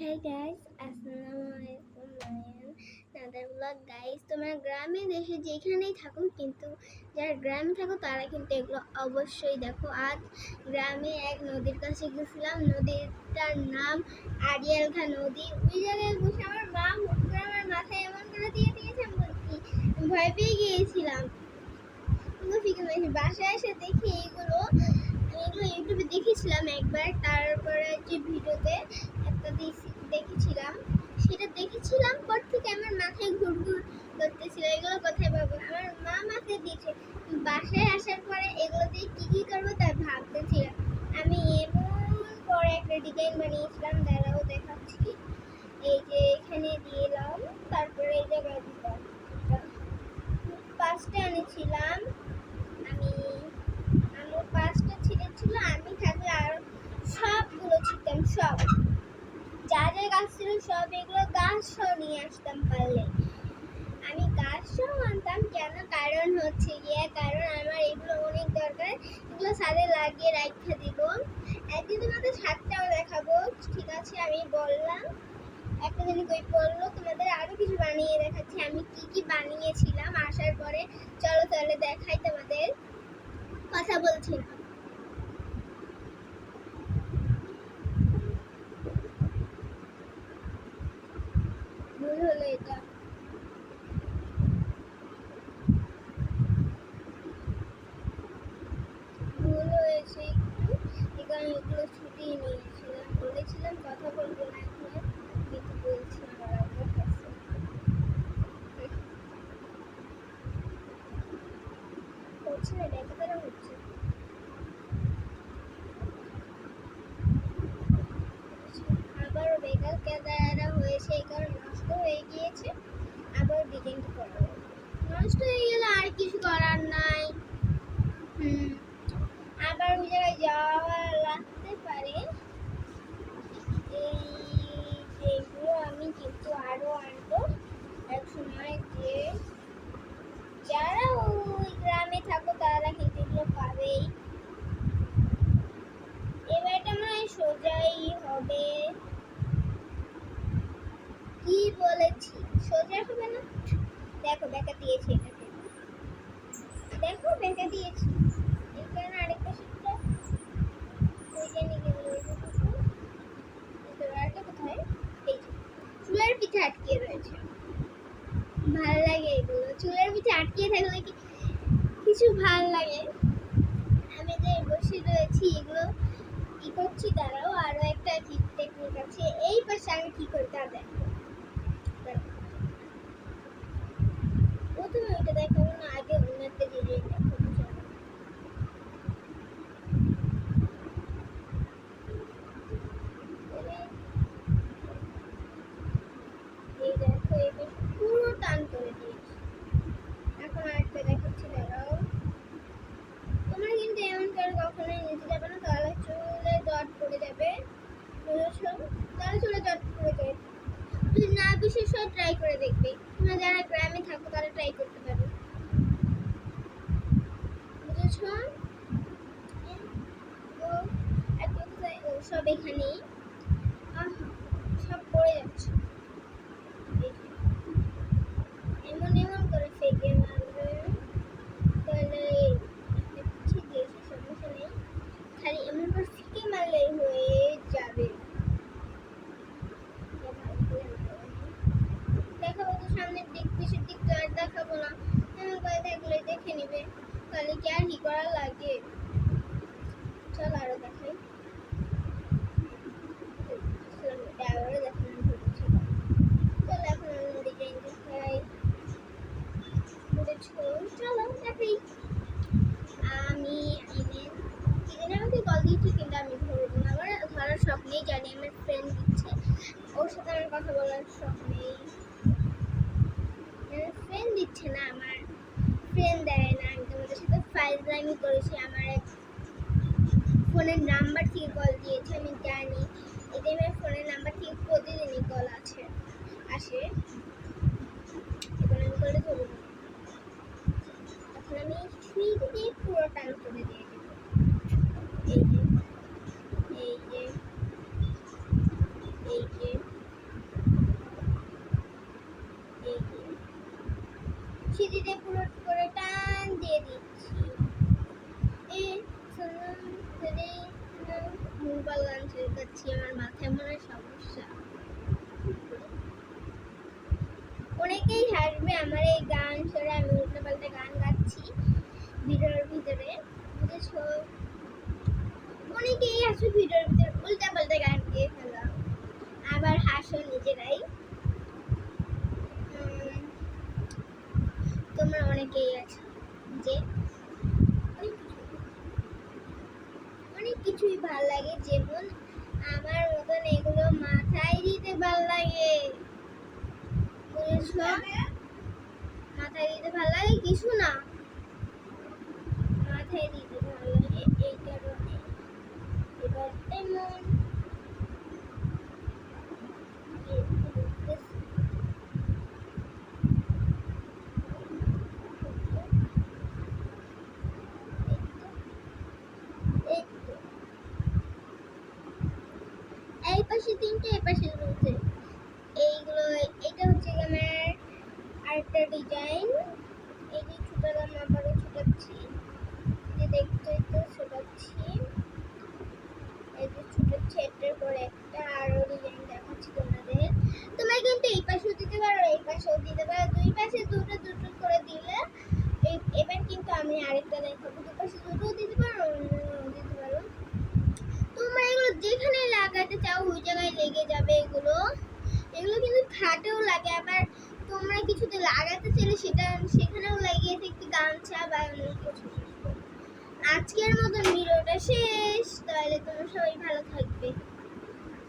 Hi guys, আসসালামু আলাইকুম। Another blog guys. তোমরা গ্রামে দেশে যেখানেই থাকো, কিন্তু যারা গ্রামে থাকো তারা কিন্তু এগুলো অবশ্যই দেখো। আজ গ্রামে এক নদীর কাছে গেছিলাম। নদীটার নাম আড়িয়াল খা নদী। ওই জায়গায় বসে আমার মা হুট করে আমার মাথায় এমন করে দিয়ে দিয়েছে, আমি ভয় পেয়ে গিয়েছিলাম। বাসায় এসে দেখি এগুলো ইউটিউবে দেখেছিলাম একবার, তারপরে যে ভিডিওতে একটা দেখেছিলাম, সেটা দেখেছিলাম পর থেকে আমার মাথায় ঘুরঘুর করতেছিল এগুলো কোথায় পাবো। আমার মা মাথায় দিয়েছে। বাসায় আসার পরে এগুলো দিয়ে কি করবো তা ভাবতেছিলাম। আমি এমন পরে একটা ডিজাইন বানিয়েছিলাম, দাঁড়াও দেখাচ্ছি। এই যে এখানে দিলাম, তারপরে এই জায়গায় দিলাম। পাঁচটা এনেছিলাম আমি। আমার পাঁচটা ছিল, আমি থাকলে আর সবগুলো ছিটাম, সব যা যা গাছ ছিল সব এগুলো গাছ সহ নিয়ে আসতাম পারলে। আমি গাছ সহ আনতাম কেন, কারণ হচ্ছে কারণ আমার এগুলো অনেক দরকার। এগুলো ছাদে লাগিয়ে রাখা দিব। একদিন তোমাদের ছাদটাও দেখাবো, ঠিক আছে? আমি বললাম একটা জিনিস বই পড়লো, তোমাদের আরো কিছু বানিয়ে দেখাচ্ছি আমি কি বানিয়েছিলাম আসার পরে। চলো তাহলে দেখাই তোমাদের। কথা বলছি না। ভুল হলো, এটা ভুল হয়েছে একটু। এখানে এগুলো ছুটিয়ে নিয়েছিলাম, বলেছিলাম কথা বলবো না এখন, কিন্তু বলছি আমার আব্বুর কাছে। হচ্ছে না, দেখা তারা হচ্ছে। আবারও বেকার কেদারা হয়েছে, এই কারণে নষ্ট হয়ে গিয়েছে। আবার ডিজাইনটা করা হবে। নষ্ট হয়ে গেলে আর কিছু করার নাই। আবার ওই জায়গায় যাওয়া লাগতে পারে। এই যেগুলো আমি কিন্তু আরো আনবো এক সময়। যে যারা ওই গ্রামে থাকো তারা কিন্তু এগুলো পাবেই। এবারটা মনে হয় সোজাই হবে। কি বলেছি, সোজা হবে না? দেখো বেঁকা দিয়েছি, এটাকে দেখো বেঁকা দিয়েছি। এই কারণে আরেকটা শিখতে ওই জানি গেল। আরেকটা কোথায়? এই চুলের পিঠে আটকে রয়েছে। ভাল লাগে এগুলো, চুলের পিঠে আটকে থাকলে কি কিছু ভাল লাগে। আমি যে বসে রয়েছি এগুলো কি করছি, দাঁড়াও আরো একটা টেকনিক আছে। এই পাশে আমি কি করি তা দেখো। প্রথমে ওইটা দেখাবো না, আগে অন্য একটা ডিজাইন দেখাবো। এই দেখো, এই পাশে পুরো টান করে দিয়েছি। এখন আরেকটা দেখাচ্ছি, দাঁড়াও। তোমরা কিন্তু এমন করে কখনোই নিতে যাবে না, তাহলে চুলে ডট পড়ে যাবে, বুঝেছো? তাহলে চুলে ডট পড়ে যাবে। যদি না বিশেষ ট্রাই করে দেখবে। তোমরা যারা গ্রামে থাকো তারা ট্রাই করতে পারো, বুঝেছো? তো একটা কোথায়, ও সব এখানেই সব পড়ে যাচ্ছে। এমন এমন করে ফেকে মারবে, তাহলে ঠিক আছে, সমস্যা নেই। খালি এমন করে ফেকে মারলেই হয়ে যাবে। দেখাবো তো সামনের দিক, পিছের দিক তো আর দেখাবো না। এমন করে দেখলে দেখে নিবে, তাহলে কি আর কি করা লাগে। চল আরো দেখাই। আরো দেখানো হচ্ছে। চল এখন অন্য ডিজাইন দেখাই, বুঝেছো? চলো দেখাই। আমি আমাকে কল দিয়েছি, কিন্তু আমি ধরবো না। আমার ধরার শখ নেই, জানি আমার ফ্রেন্ড দিচ্ছে, ওর সাথে আমার কথা বলার শখ নেই। ফ্রেন্ড দিচ্ছে না, আমার ফ্রেন্ড দেয় না। আমি তোমাদের সাথে ফাইজলামি করেছি, আমার এক ফোনের নাম্বার থেকে কল দিয়েছে, আমি জানি। এটা আমার ফোনের নাম্বার থেকে প্রতিদিনই কল আসে। এখন আমি কলে ধরবো না। এখন আমি সুইচ দিয়ে পুরো টান করে দিয়ে দেবো। এই যে এই যে এই যে ভিডিওর ভিতরে, বুঝেছো? অনেকেই আছে ভিডিওর ভিতরে উল্টা পাল্টা গান গেয়ে ফেলা, আবার হাসো নিজেরাই। তোমরা অনেকেই আছে যে অনেক কিছুই ভাল লাগে, যেমন আমার মতন এগুলো মাথায় দিতে ভাল লাগে, বুঝেছো? মাথায় দিতে ভাল লাগে কিছু না, মাথায় দিতে ভাল লাগে এই কারণে। এবার এমন এই পাশে তিনটে, এই পাশে দুটো, এইগুলো। এটা হচ্ছে আমার আরেকটা ডিজাইন। এই যে ছোটালাম, আবারও ছোটাচ্ছি, যে দেখতেই তো ছোটাচ্ছি, এই যে ছোটাচ্ছি, একটার পর একটা আরো ডিজাইন দেখাচ্ছি তোমাদের। তোমরা কিন্তু এই পাশেও দিতে পারো, এই পাশেও দিতে পারো, দুই পাশে দুটো দুটো করে দিলে। এবার কিন্তু আমি আরেকটা দেখাবো, দুই পাশে দুটো দিতে পারো, অন্যও দিতে পারো। তোমরা এগুলো যেখানে লাগাতে চাও ওই জায়গায় লেগে যাবে। এগুলো এগুলো কিন্তু খাটেও লাগে, আবার তোমরা কিছুতে লাগাতে চাইলে সেখানেও লাগিয়ে একটি গামছা বা অন্য কিছু। আজকের মতন ভিডিওটা শেষ, তাহলে তোমরা সবাই ভালো থাকবে।